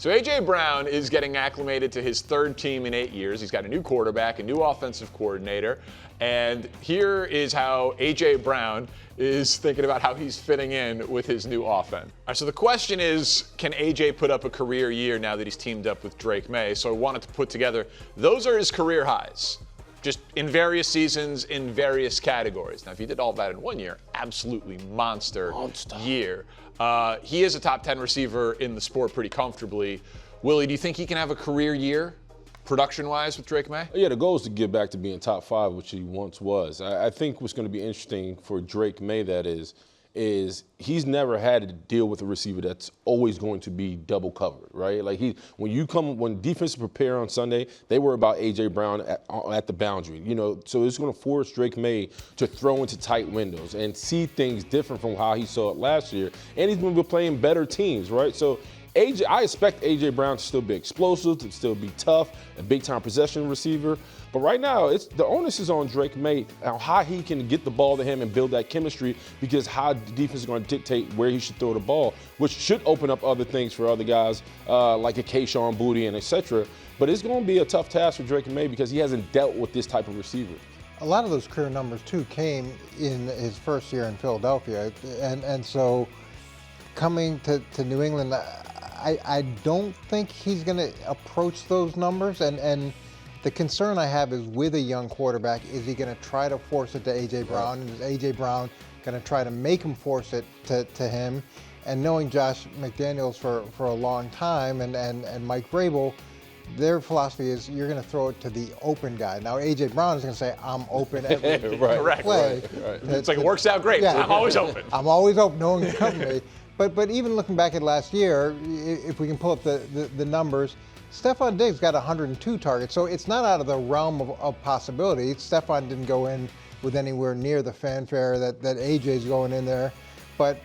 So A.J. Brown is getting acclimated to his third team in 8 years. He's got a new quarterback, a new offensive coordinator, and here is how A.J. Brown is thinking about how he's fitting in with his new offense. All right, so the question is, can A.J. put up a career year now that he's teamed up with Drake May? So I wanted to put together, those are his career highs, just in various seasons, in various categories. Now, if he did all that in 1 year, absolutely monster year. He is a top 10 receiver in the sport pretty comfortably. Willie, do you think he can have a career year, production-wise, with Drake May? Yeah, the goal is to get back to being top 5, which he once was. I think what's going to be interesting for Drake May, that is he's never had to deal with a receiver that's always going to be double covered, right? Like when defenses prepare on Sunday, they worry about A.J. Brown at the boundary, so it's going to force Drake May to throw into tight windows and see things different from how he saw it last year. And he's going to be playing better teams, right? So I expect A.J. Brown to still be explosive, to still be tough, a big-time possession receiver. But right now, the onus is on Drake May on how he can get the ball to him and build that chemistry, because how the defense is going to dictate where he should throw the ball, which should open up other things for other guys like a Kayshon Boutte and et cetera. But it's going to be a tough task for Drake May because he hasn't dealt with this type of receiver. A lot of those career numbers, too, came in his first year in Philadelphia. And so coming to New England, I don't think he's going to approach those numbers. And the concern I have is with a young quarterback, is he going to try to force it to A.J. Brown? And is A.J. Brown going to try to make him force it to him? And knowing Josh McDaniels for a long time and Mike Vrabel, their philosophy is you're going to throw it to the open guy. Now, A.J. Brown is going to say, I'm open every play. Right. It's like, it works out great. Yeah, I'm always open. I'm always open. No one can come to me. But even looking back at last year, if we can pull up the numbers, Stephon Diggs got 102 targets, so it's not out of the realm of possibility. Stephon didn't go in with anywhere near the fanfare that AJ's going in there, but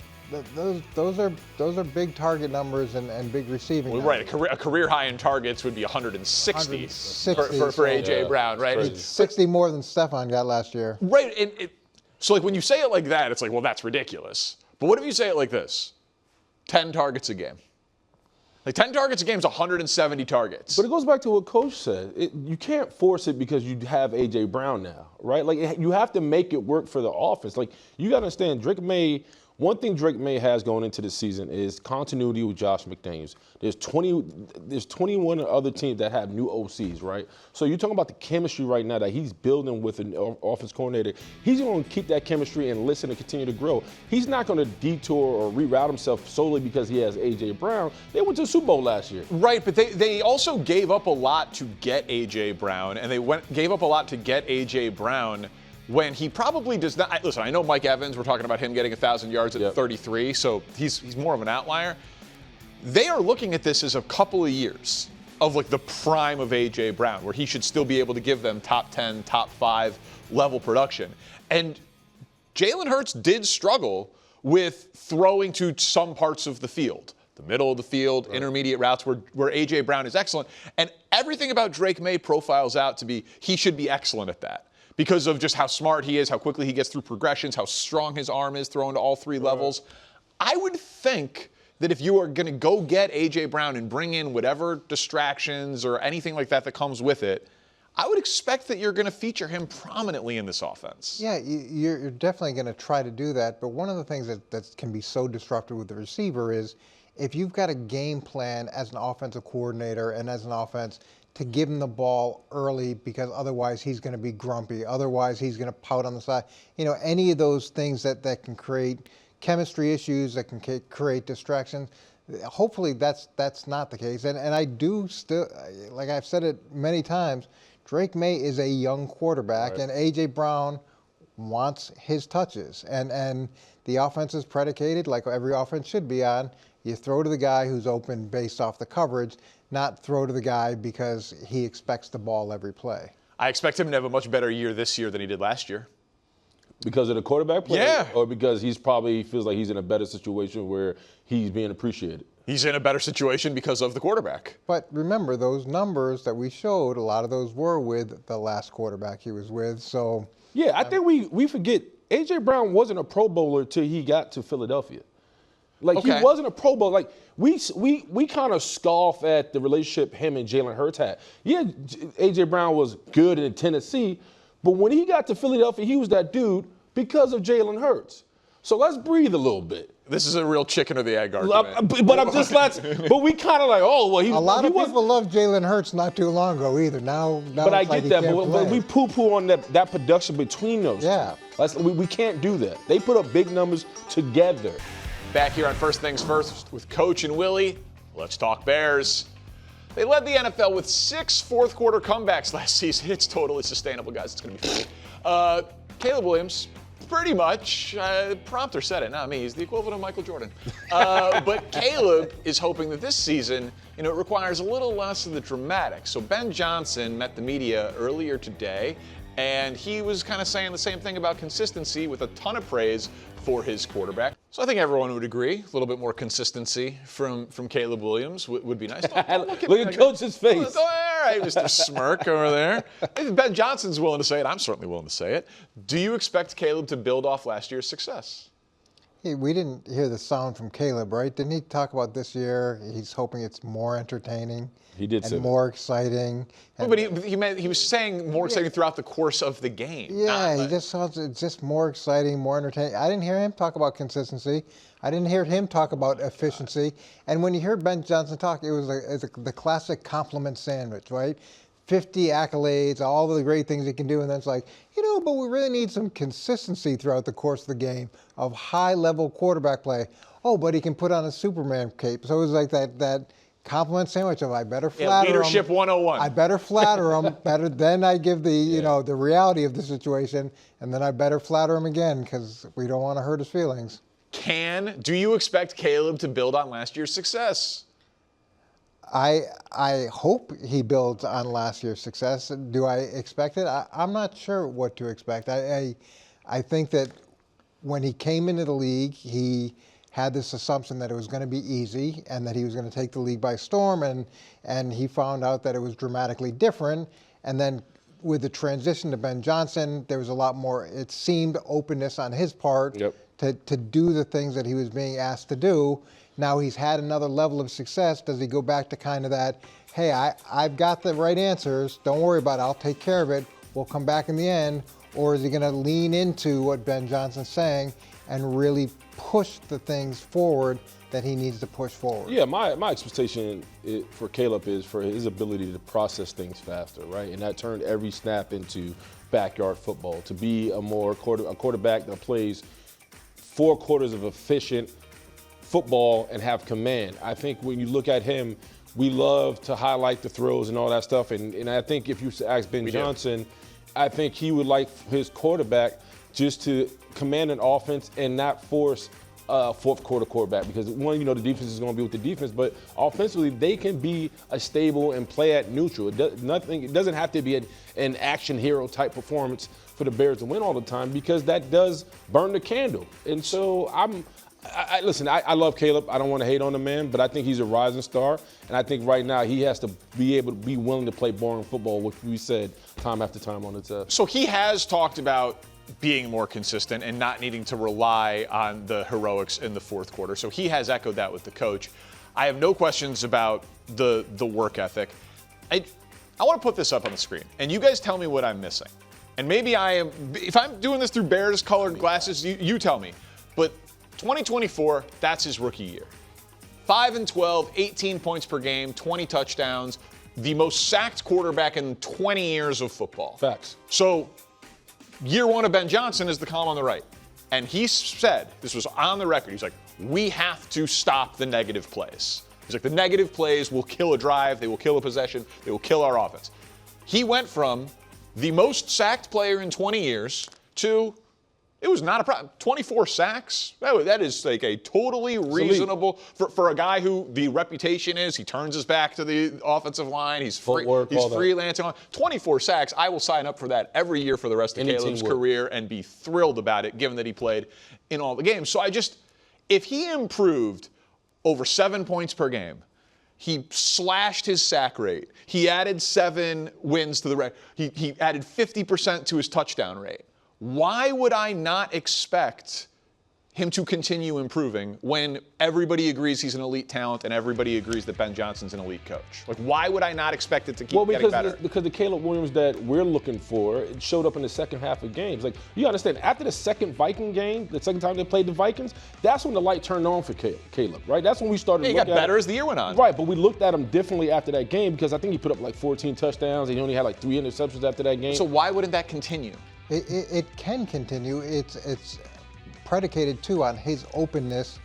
those are big target numbers and big receiving. Well, right, a career high in targets would be 160 for AJ Brown, right? It's 60 more than Stephon got last year. Right, so like when you say it like that, it's like, well, that's ridiculous. But what if you say it like this? 10 targets a game. Like 10 targets a game is 170 targets. But it goes back to what Coach said. You can't force it because you have A.J. Brown now, right? Like you have to make it work for the offense. Like you got to understand, Drake May, one thing Drake May has going into the season is continuity with Josh McDaniels. There's 21 other teams that have new OCs, right? So you're talking about the chemistry right now that he's building with an offense coordinator. He's going to keep that chemistry and listen and continue to grow. He's not going to detour or reroute himself solely because he has A.J. Brown. They went to the Super Bowl last year. Right, but they also gave up a lot to get A.J. Brown, and they gave up a lot to get A.J. Brown when he probably does not. Listen, I know Mike Evans, we're talking about him getting 1,000 yards at 33, so he's more of an outlier. They are looking at this as a couple of years of like the prime of A.J. Brown, where he should still be able to give them top 10, top 5 level production. And Jalen Hurts did struggle with throwing to some parts of the field. The middle of the field, intermediate routes where A.J. Brown is excellent. And everything about Drake May profiles out to be he should be excellent at that, because of just how smart he is, how quickly he gets through progressions, how strong his arm is throwing to all 3 levels. I would think that if you are going to go get A.J. Brown and bring in whatever distractions or anything like that comes with it, I would expect that you're going to feature him prominently in this offense. Yeah, you're definitely going to try to do that. But one of the things that can be so disruptive with the receiver is if you've got a game plan as an offensive coordinator and as an offense to give him the ball early, because otherwise he's going to be grumpy. Otherwise he's going to pout on the side. Any of those things that can create chemistry issues, that can create distractions. Hopefully that's not the case. And I do still, like I've said it many times, Drake May is a young quarterback, and A.J. Brown wants his touches. And the offense is predicated, like every offense should be on, you throw to the guy who's open based off the coverage, not throw to the guy because he expects the ball every play. I expect him to have a much better year this year than he did last year. Because of the quarterback play? Yeah. Or because he's probably feels like he's in a better situation where he's being appreciated? He's in a better situation because of the quarterback. But remember, those numbers that we showed, a lot of those were with the last quarterback he was with. So yeah, I think we forget A.J. Brown wasn't a Pro Bowler till he got to Philadelphia. Like, Okay. he wasn't a Pro Bowl. Like, we kind of scoff at the relationship him and Jalen Hurts had. Yeah, A.J. Brown was good in Tennessee, but when he got to Philadelphia, he was that dude because of Jalen Hurts. So let's breathe a little bit. This is a real chicken or the egg argument. But we kind of like, oh, well, A lot of people loved Jalen Hurts not too long ago either. Now But I it's like get he that. can't But play. we poo-poo on that production between those. Yeah. Two. We can't do that. They put up big numbers together. Back here on First Things First with Coach and Willie, let's talk Bears. They led the NFL with 6 fourth-quarter comebacks last season. It's totally sustainable, guys. It's going to be funny. Caleb Williams, pretty much. Prompter said it, not me. He's the equivalent of Michael Jordan. But Caleb is hoping that this season, it requires a little less of the dramatic. So Ben Johnson met the media earlier today, and he was kind of saying the same thing about consistency with a ton of praise for his quarterback. So I think everyone would agree. A little bit more consistency from Caleb Williams would be nice. Look at Coach's face. All right, Mr. Smirk over there. If Ben Johnson's willing to say it, I'm certainly willing to say it. Do you expect Caleb to build off last year's success? Hey, we didn't hear the sound from Caleb, right? Didn't he talk about this year? He's hoping it's more entertaining. He did and say that. more exciting. And But he was saying more exciting throughout the course of the game. yeah, he just sounds it's just more exciting, more entertaining. I didn't hear him talk about consistency. I didn't hear him talk about efficiency. And when you hear Ben Johnson talk, it was the classic compliment sandwich, right? 50 accolades, all the great things he can do, and then it's like, but we really need some consistency throughout the course of the game of high-level quarterback play. Oh, but he can put on a Superman cape. So it was like that compliment sandwich of I better flatter him. Leadership 101. I better flatter him. Then I give the the reality of the situation, and then I better flatter him again because we don't want to hurt his feelings. Do you expect Caleb to build on last year's success? I hope he builds on last year's success. Do I expect it? I'm not sure what to expect. I think that when he came into the league, he had this assumption that it was going to be easy and that he was going to take the league by storm, and he found out that it was dramatically different. And then with the transition to Ben Johnson, there was a lot more, it seemed, openness on his part to do the things that he was being asked to do. Now he's had another level of success. Does he go back to kind of that, hey, I've got the right answers, don't worry about it, I'll take care of it, we'll come back in the end? Or is he going to lean into what Ben Johnson's saying and really push the things forward that he needs to push forward? Yeah, my expectation for Caleb is for his ability to process things faster, right? And that turned every snap into backyard football, to be a quarterback that plays 4 quarters of efficient football and have command. I think when you look at him, we love to highlight the throws and all that stuff. And I think if you ask Ben Johnson, I think he would like his quarterback just to command an offense and not force a fourth quarter quarterback, because one, the defense is going to be with the defense, but offensively they can be a stable and play at neutral. It doesn't have to be an action hero type performance for the Bears to win all the time, because that does burn the candle. And so listen, I love Caleb. I don't want to hate on the man, but I think he's a rising star. And I think right now he has to be able to be willing to play boring football, which we said time after time on the test. So he has talked about being more consistent and not needing to rely on the heroics in the fourth quarter. So he has echoed that with the coach. I have no questions about the work ethic. I want to put this up on the screen, and you guys tell me what I'm missing. And maybe if I'm doing this through Bears-colored glasses, you tell me. But 2024, that's his rookie year. 5-12, 18 points per game, 20 touchdowns, the most sacked quarterback in 20 years of football. Facts. So year one of Ben Johnson is the column on the right. And he said, this was on the record, he's like, we have to stop the negative plays. He's like, the negative plays will kill a drive, they will kill a possession, they will kill our offense. He went from the most sacked player in 20 years to, it was not a problem. 24 sacks, that is like a totally reasonable, for a guy who the reputation is, he turns his back to the offensive line, he's freelancing on. 24 sacks, I will sign up for that every year for the rest of Caleb's career and be thrilled about it, given that he played in all the games. So if he improved over 7 points per game, he slashed his sack rate, he added 7 wins to the record, he added 50% to his touchdown rate. Why would I not expect him to continue improving when everybody agrees he's an elite talent and everybody agrees that Ben Johnson's an elite coach? Like, why would I not expect it to keep getting better? Because the Caleb Williams that we're looking for, it showed up in the second half of games. Like, you understand, after the second Viking game, the second time they played the Vikings, that's when the light turned on for Caleb, right? That's when we started He got better as the year went on. Right, but we looked at him differently after that game because I think he put up like 14 touchdowns and he only had like 3 interceptions after that game. So why wouldn't that continue? It can continue. It's predicated too on his openness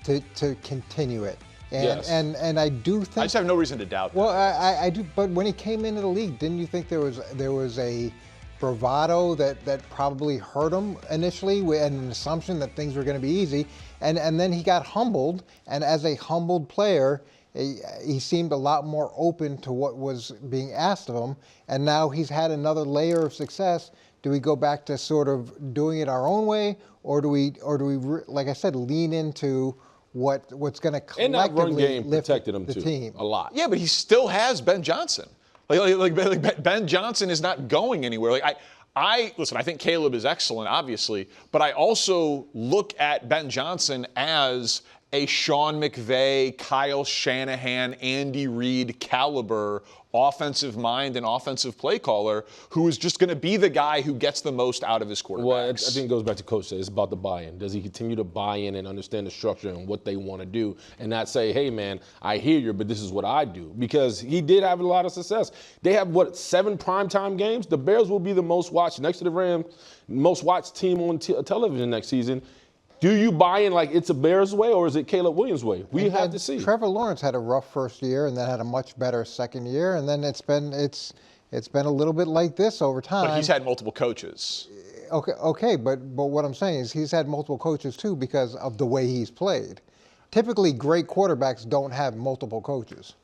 to continue it. And, Yes. and I do think. I just have no reason to doubt that. Well, I do. But when he came into the league, didn't you think there was a bravado that probably hurt him initially, and an assumption that things were going to be easy, and then he got humbled, and as a humbled player, he seemed a lot more open to what was being asked of him, and now he's had another layer of success. Do we go back to sort of doing it our own way, or do we, like I said, lean into what's going to collectively and that run game lift protected him the too, team a lot. Yeah, but he still has Ben Johnson. Like Ben Johnson is not going anywhere. Like I listen, I think Caleb is excellent, obviously, but I also look at Ben Johnson as a Sean McVay, Kyle Shanahan, Andy Reid caliber offensive mind and offensive play caller who is just going to be the guy who gets the most out of his quarterbacks. Well, I think it goes back to Coach said. It's about the buy-in. Does he continue to buy in and understand the structure and what they want to do and not say, hey, man, I hear you, but this is what I do? Because he did have a lot of success. They have, 7 primetime games? The Bears will be the most watched, next to the Rams, most watched team on television next season. Do you buy in like it's a Bears way or is it Caleb Williams' way? We have to see. Trevor Lawrence had a rough first year and then had a much better second year, and then it's been a little bit like this over time. But he's had multiple coaches. Okay, but what I'm saying is he's had multiple coaches too because of the way he's played. Typically, great quarterbacks don't have multiple coaches.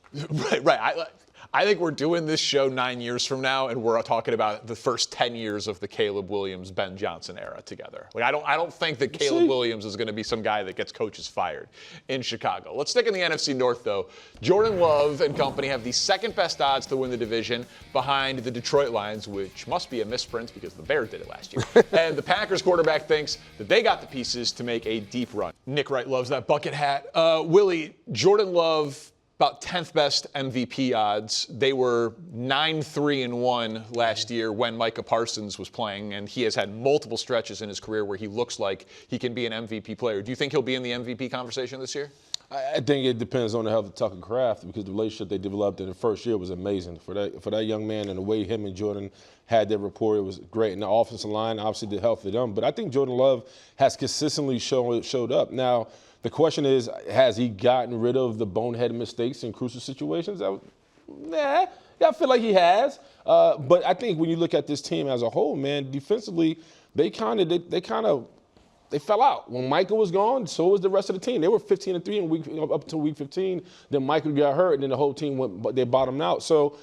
Right. I think we're doing this show 9 years from now, and we're talking about the first 10 years of the Caleb Williams, Ben Johnson era together. Like I don't think that Caleb Williams is going to be some guy that gets coaches fired in Chicago. Let's stick in the NFC North, though. Jordan Love and company have the second best odds to win the division behind the Detroit Lions, which must be a misprint because the Bears did it last year. And the Packers quarterback thinks that they got the pieces to make a deep run. Nick Wright loves that bucket hat. Willie, Jordan Love, about 10th best MVP odds. They were 9-3-1 last year when Micah Parsons was playing, and he has had multiple stretches in his career where he looks like he can be an MVP player. Do you think he'll be in the MVP conversation this year? I think it depends on the health of Tucker Kraft because the relationship they developed in the first year was amazing. For that young man and the way him and Jordan had their rapport, it was great. And the offensive line, obviously the health of them. But I think Jordan Love has consistently showed up. Now, the question is, has he gotten rid of the bonehead mistakes in crucial situations? I feel like he has. But I think when you look at this team as a whole, man, defensively, they fell out. When Michael was gone, so was the rest of the team. They were 15-3 up until week 15. Then Michael got hurt, and then the whole team they bottomed out. So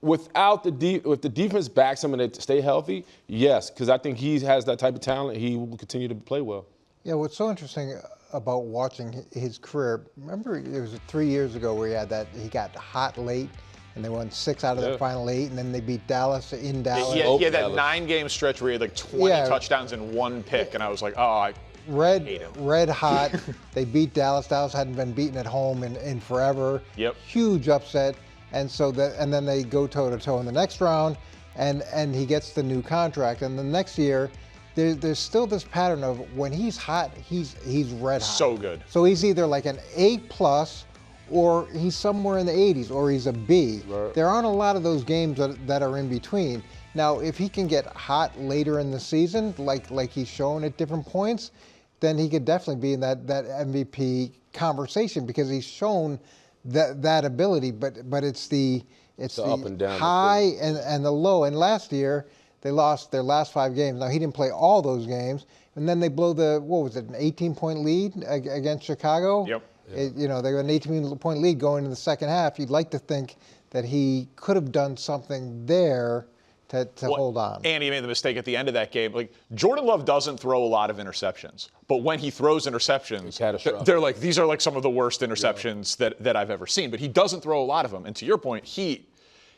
if the defense backs him and they stay healthy, yes, because I think he has that type of talent. He will continue to play well. Yeah, what's so interesting about watching his career, remember it was 3 years ago where he got hot late and they won 6 out of their final 8, and then they beat Dallas in Dallas. He had that 9-game stretch where he had like 20 touchdowns and 1 pick, and I was like, I hate him. Red hot. They beat Dallas. Dallas hadn't been beaten at home in forever. Yep. Huge upset. And so and then they go toe-to-toe in the next round, and he gets the new contract. And the next year, there's still this pattern of when he's hot, he's red hot. So good. So he's either like an A+, or he's somewhere in the 80s, or he's a B. Right. There aren't a lot of those games that are in between. Now, if he can get hot later in the season, like he's shown at different points, then he could definitely be in that MVP conversation because he's shown that ability. But it's the up and down high and the low. And last year, they lost their last 5 games. Now, he didn't play all those games. And then they blow an 18-point lead against Chicago? Yep. They got an 18-point lead going into the second half. You'd like to think that he could have done something there to hold on. And he made the mistake at the end of that game. Like, Jordan Love doesn't throw a lot of interceptions. But when he throws interceptions, they're like, these are like some of the worst interceptions that I've ever seen. But he doesn't throw a lot of them. And to your point, he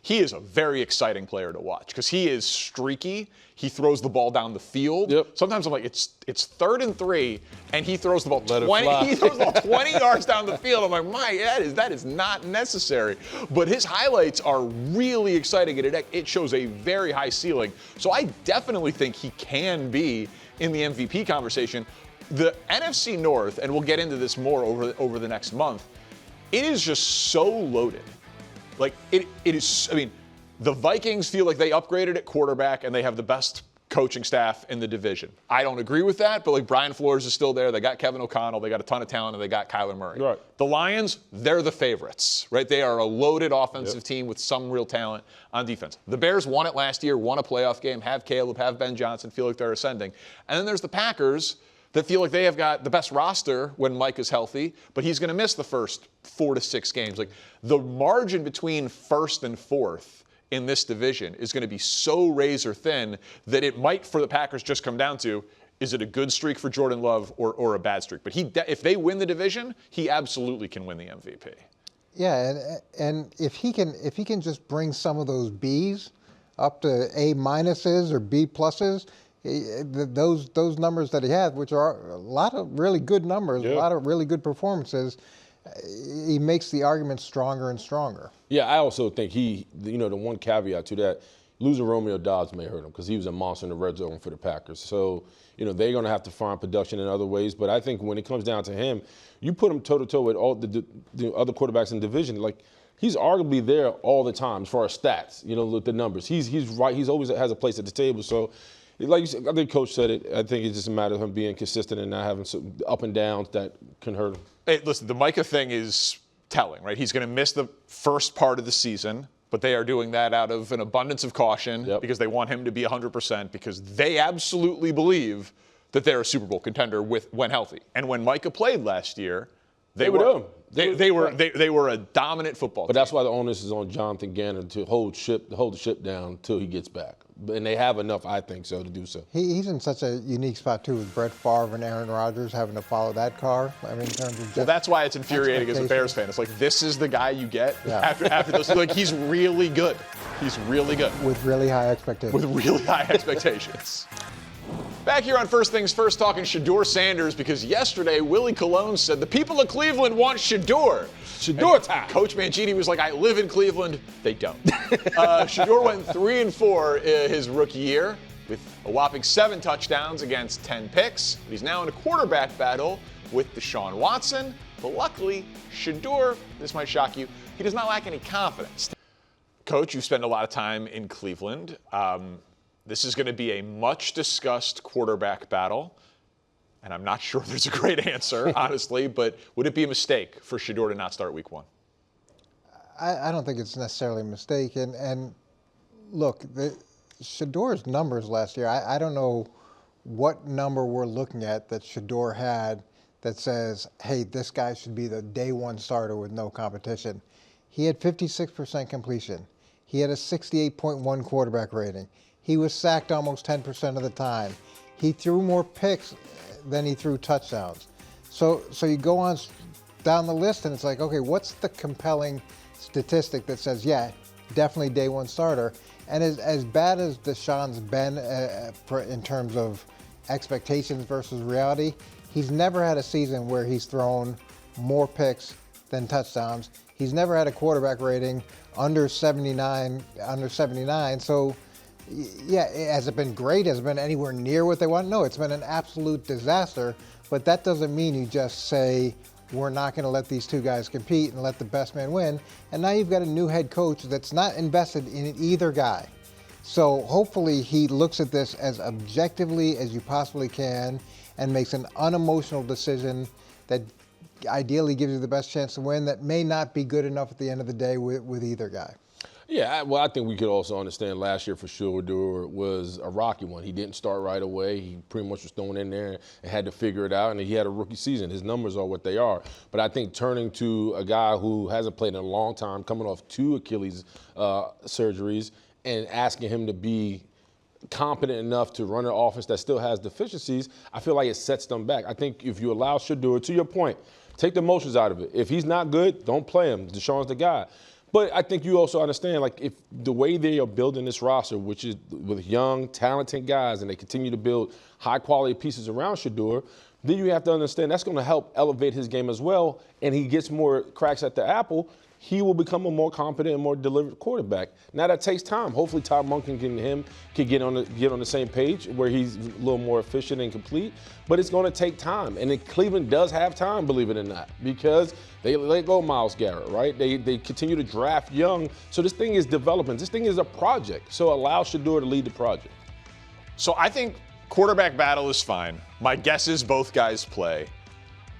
he is a very exciting player to watch because he is streaky. He throws the ball down the field. Yep. Sometimes I'm like, it's 3rd and 3, and he throws the ball Let it 20. fly. He throws the ball 20 yards down the field. I'm like, that is not necessary. But his highlights are really exciting, and it shows a very high ceiling. So I definitely think he can be in the MVP conversation. The NFC North, and we'll get into this more over the next month, it is just so loaded. Like, it is, I mean, the Vikings feel like they upgraded at quarterback and they have the best coaching staff in the division. I don't agree with that, but like Brian Flores is still there. They got Kevin O'Connell. They got a ton of talent, and they got Kyler Murray. Right. The Lions, they're the favorites, right? They are a loaded offensive team with some real talent on defense. The Bears won it last year, won a playoff game, have Caleb, have Ben Johnson, feel like they're ascending. And then there's the Packers that feel like they have got the best roster when Mike is healthy, but he's going to miss the first 4 to 6 games. Like, the margin between first and fourth in this division is going to be so razor thin that it might, for the Packers, just come down to, is it a good streak for Jordan Love or a bad streak? But if they win the division, he absolutely can win the MVP. Yeah, and if he can just bring some of those Bs up to A minuses or B pluses, those numbers that he had, which are a lot of really good numbers, a lot of really good performances, he makes the argument stronger and stronger. Yeah, I also think the one caveat to that, losing Romeo Doubs may hurt him because he was a monster in the red zone for the Packers. So, they're going to have to find production in other ways. But I think when it comes down to him, you put him toe-to-toe with all the other quarterbacks in the division, like, he's arguably there all the time as far as stats, with the numbers. He's right. He's always has a place at the table. So, like you said, I think Coach said it. I think it's just a matter of him being consistent and not having some up and downs that can hurt him. Hey, listen, the Micah thing is telling, right? He's going to miss the first part of the season, but they are doing that out of an abundance of caution because they want him to be 100% because they absolutely believe that they're a Super Bowl contender when healthy. And when Micah played last year, they were a dominant football team. But that's why the onus is on Jonathan Gannon to hold the ship down until he gets back. And they have enough, I think, so to do so. He's in such a unique spot too, with Brett Favre and Aaron Rodgers having to follow that car. I mean, in terms of well, that's why it's infuriating as a Bears fan. It's like, this is the guy you get after those. Like, he's really good. He's really good. With really high expectations. Back here on First Things First, talking Shedeur Sanders, because yesterday Willie Colon said the people of Cleveland want Shedeur. Shedeur time. Coach Mancini was like, I live in Cleveland. They don't. Shedeur went 3-4 his rookie year with a whopping 7 touchdowns against 10 picks. He's now in a quarterback battle with Deshaun Watson. But luckily, Shedeur, this might shock you, he does not lack any confidence. Coach, you spend a lot of time in Cleveland. This is going to be a much-discussed quarterback battle, and I'm not sure there's a great answer, honestly, but would it be a mistake for Shedeur to not start week 1? I don't think it's necessarily a mistake. And look, Shedeur's numbers last year, I don't know what number we're looking at that Shedeur had that says, hey, this guy should be the day 1 starter with no competition. He had 56% completion. He had a 68.1 quarterback rating. He was sacked almost 10% of the time. He threw more picks than he threw touchdowns. So you go on down the list, and it's like, okay, what's the compelling statistic that says, yeah, definitely day 1 starter? And as bad as Deshaun's been in terms of expectations versus reality, he's never had a season where he's thrown more picks than touchdowns. He's never had a quarterback rating under 79. So, yeah, has it been great? Has it been anywhere near what they want? No, it's been an absolute disaster. But that doesn't mean you just say, we're not going to let these 2 guys compete and let the best man win. And now you've got a new head coach that's not invested in either guy. So hopefully he looks at this as objectively as you possibly can and makes an unemotional decision that ideally gives you the best chance to win, that may not be good enough at the end of the day with either guy. Yeah, well, I think we could also understand last year for Shedeur was a rocky one. He didn't start right away. He pretty much was thrown in there and had to figure it out, and he had a rookie season. His numbers are what they are. But I think turning to a guy who hasn't played in a long time, coming off 2 Achilles surgeries, and asking him to be competent enough to run an offense that still has deficiencies, I feel like it sets them back. I think if you allow Shedeur, to your point, take the emotions out of it. If he's not good, don't play him. Deshaun's the guy. But I think you also understand, like, if the way they are building this roster, which is with young, talented guys, and they continue to build high-quality pieces around Shedeur, then you have to understand that's going to help elevate his game as well, and he gets more cracks at the apple. He will become a more competent and more deliberate quarterback. Now that takes time. Hopefully, Todd Monken and him can get on the same page where he's a little more efficient and complete. But it's going to take time, and then Cleveland does have time, believe it or not, because they let go of Myles Garrett, right? They continue to draft young, so this thing is developing. This thing is a project, so allow Shedeur to lead the project. So I think quarterback battle is fine. My guess is both guys play,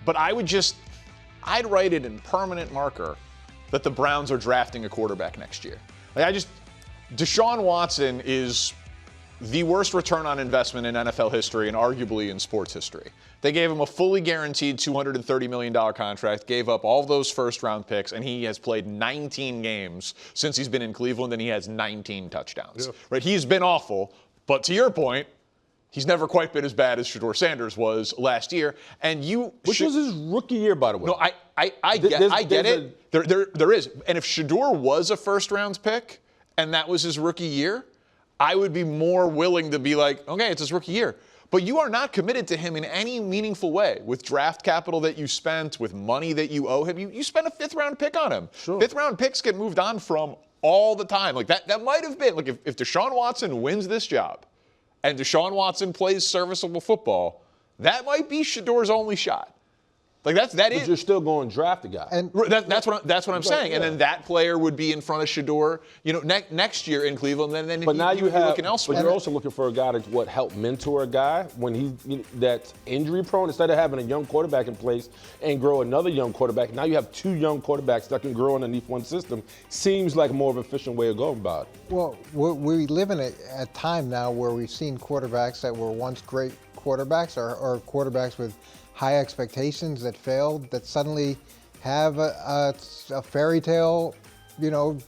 but I'd write it in permanent marker that the Browns are drafting a quarterback next year. Deshaun Watson is the worst return on investment in NFL history and arguably in sports history. They gave him a fully guaranteed $230 million contract, gave up all those first-round picks, and he has played 19 games since he's been in Cleveland, and he has 19 touchdowns. Yeah. Right? He's been awful, but to your point, he's never quite been as bad as Shedeur Sanders was last year. Which was his rookie year, by the way. No, I get it. There is. And if Shedeur was a first-round pick and that was his rookie year, I would be more willing to be like, okay, it's his rookie year. But you are not committed to him in any meaningful way with draft capital that you spent, with money that you owe him. You spent a fifth-round pick on him. Sure. Fifth-round picks get moved on from all the time. Like that might have been, like if Deshaun Watson wins this job and Deshaun Watson plays serviceable football, that might be Shedeur's only shot. Like that is. But you're still going to draft a guy. And that's what I'm saying. Yeah. And then that player would be in front of Shedeur, next year in Cleveland. And then now you have looking elsewhere. But you're also looking for a guy to help mentor a guy when that's injury prone. Instead of having a young quarterback in place and grow another young quarterback, now you have two young quarterbacks that can grow underneath one system. Seems like a more of an efficient way of going about it. Well, we live in a time now where we've seen quarterbacks that were once great quarterbacks or quarterbacks with high expectations that failed, that suddenly have a fairy tale,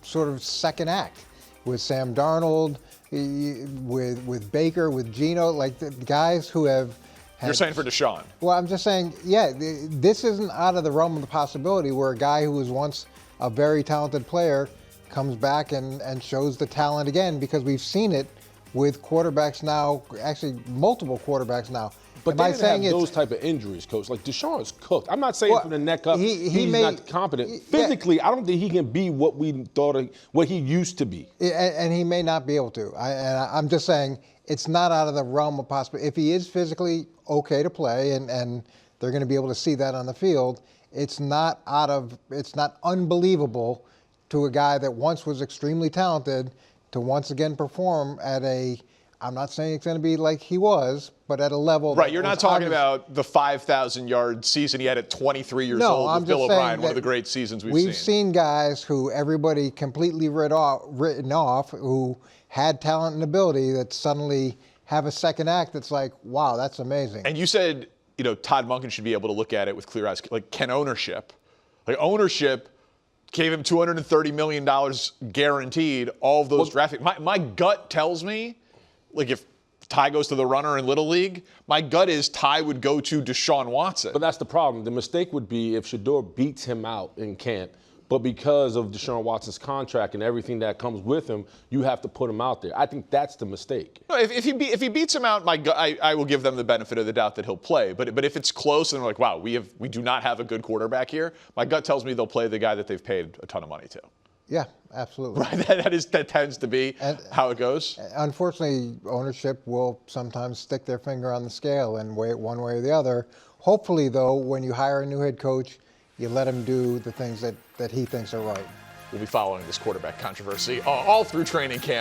sort of second act with Sam Darnold, with Baker, with Geno, like the guys who have. You're saying for Deshaun? Well, I'm just saying, yeah, this isn't out of the realm of the possibility where a guy who was once a very talented player comes back and shows the talent again, because we've seen it with quarterbacks now, actually multiple quarterbacks now. But they didn't have those type of injuries, Coach. Like, Deshaun's cooked. I'm not saying from the neck up he's not competent. Physically, I don't think he can be what we thought what he used to be. And he may not be able to. I'm just saying it's not out of the realm of possibility. If he is physically okay to play and they're going to be able to see that on the field, it's not unbelievable to a guy that once was extremely talented to once again perform at I'm not saying it's going to be like he was, but at a level. Right, you're not talking about the 5,000-yard season he had at 23 years old with Bill O'Brien, one of the great seasons we've seen. We've seen guys who everybody completely written off, who had talent and ability, that suddenly have a second act that's like, wow, that's amazing. And you said, Todd Monken should be able to look at it with clear eyes. Like, can ownership gave him $230 million guaranteed, all of those draft picks. My gut tells me, like, if Ty goes to the runner in Little League, my gut is Ty would go to Deshaun Watson. But that's the problem. The mistake would be if Shedeur beats him out in camp, but because of Deshaun Watson's contract and everything that comes with him, you have to put him out there. I think that's the mistake. No, if he beats him out, I will give them the benefit of the doubt that he'll play. But if it's close and they're like, wow, we do not have a good quarterback here, my gut tells me they'll play the guy that they've paid a ton of money to. Yeah, absolutely. Right, that tends to be how it goes. Unfortunately, ownership will sometimes stick their finger on the scale and weigh it one way or the other. Hopefully, though, when you hire a new head coach, you let him do the things that he thinks are right. We'll be following this quarterback controversy all through training camp.